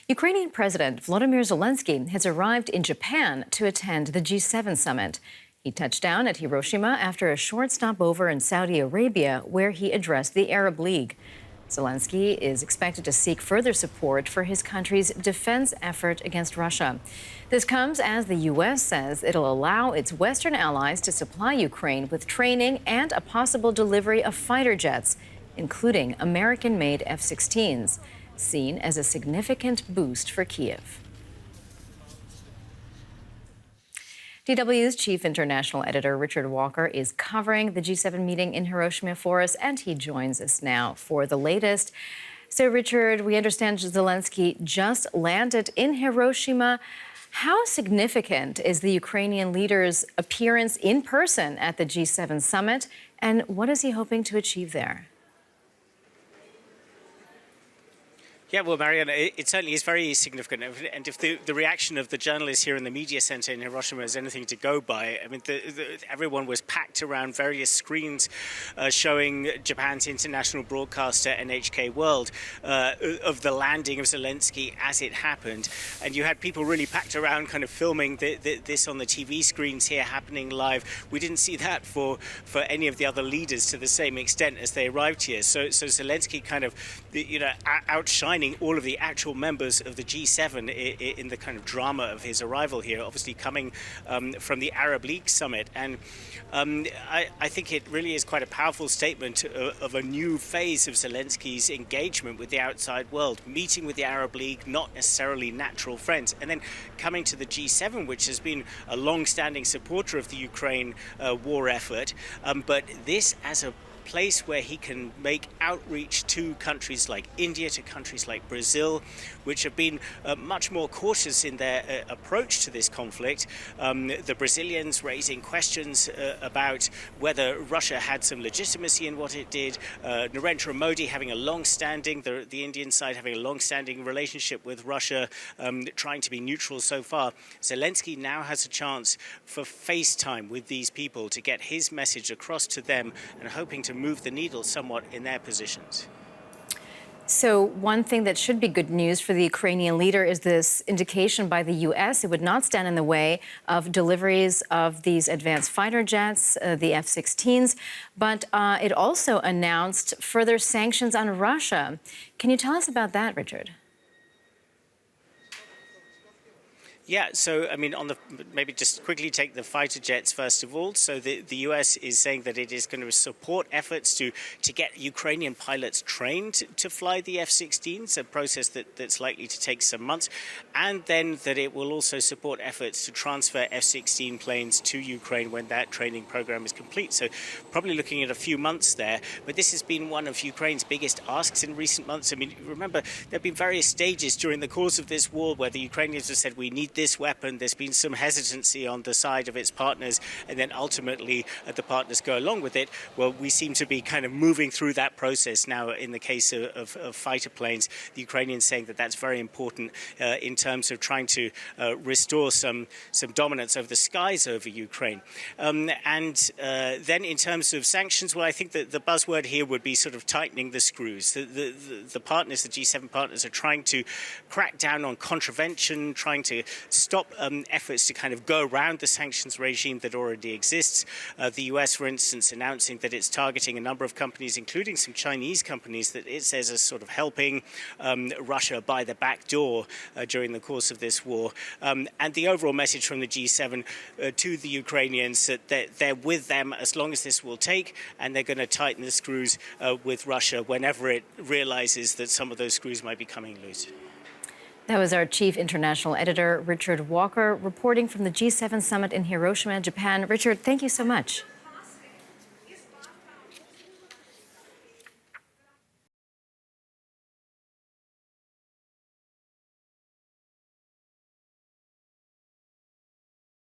Ukrainian President Volodymyr Zelenskyy has arrived in Japan to attend the G7 summit. He touched down at Hiroshima after a short stopover in Saudi Arabia, where he addressed the Arab League. Zelenskyy is expected to seek further support for his country's defense effort against Russia. This comes as the U.S. says it'll allow its Western allies to supply Ukraine with training and a possible delivery of fighter jets, including American-made F-16s, seen as a significant boost for Kyiv. DW's chief international editor, Richard Walker, is covering the G7 meeting in Hiroshima for us, and he joins us now for the latest. So, Richard, we understand Zelenskyy just landed in Hiroshima. How significant is the Ukrainian leader's appearance in person at the G7 summit, and what is he hoping to achieve there? Yeah, well, Marianne, it certainly is very significant. And if the reaction of the journalists here in the media center in Hiroshima is anything to go by, I mean, everyone was packed around various screens showing Japan's international broadcaster, NHK World, of the landing of Zelenskyy as it happened. And you had people really packed around kind of filming this on the TV screens here happening live. We didn't see that for any of the other leaders to the same extent as they arrived here. So Zelenskyy kind of, outshining all of the actual members of the G7 in the kind of drama of his arrival here, obviously coming from the Arab League summit. And I think it really is quite a powerful statement of a new phase of Zelenskyy's engagement with the outside world, meeting with the Arab League, not necessarily natural friends, and then coming to the G7, which has been a long-standing supporter of the Ukraine war effort, but this as a place where he can make outreach to countries like India, to countries like Brazil, which have been much more cautious in their approach to this conflict. The Brazilians raising questions about whether Russia had some legitimacy in what it did. Narendra Modi having a long-standing, the Indian side having a long-standing relationship with Russia, trying to be neutral so far. Zelenskyy now has a chance for FaceTime with these people to get his message across to them and hoping to move the needle somewhat in their positions. So one thing that should be good news for the Ukrainian leader is this indication by the U.S. it would not stand in the way of deliveries of these advanced fighter jets, the F-16s, but it also announced further sanctions on Russia. Can you tell us about that, Richard? Yeah, so, I mean, maybe just quickly take the fighter jets first of all. So the U.S. is saying that it is going to support efforts to get Ukrainian pilots trained to fly the F-16s, a process that's likely to take some months, and then that it will also support efforts to transfer F-16 planes to Ukraine when that training program is complete. So probably looking at a few months there, but this has been one of Ukraine's biggest asks in recent months. I mean, remember, there have been various stages during the course of this war where the Ukrainians have said, we need this weapon. There's been some hesitancy on the side of its partners, and then ultimately the partners go along with it. Well, we seem to be kind of moving through that process now in the case of fighter planes. The Ukrainians saying that that's very important in terms of trying to restore some dominance over the skies over Ukraine. Then in terms of sanctions, well, I think that the buzzword here would be sort of tightening the screws. The partners, the G7 partners, are trying to crack down on contravention, trying to stop efforts to kind of go around the sanctions regime that already exists. The US, for instance, announcing that it's targeting a number of companies, including some Chinese companies that it says are sort of helping Russia by the back door during the course of this war. And the overall message from the G7 to the Ukrainians that they're with them as long as this will take, and they're going to tighten the screws with Russia whenever it realizes that some of those screws might be coming loose. That was our chief international editor, Richard Walker, reporting from the G7 summit in Hiroshima, Japan. Richard, thank you so much.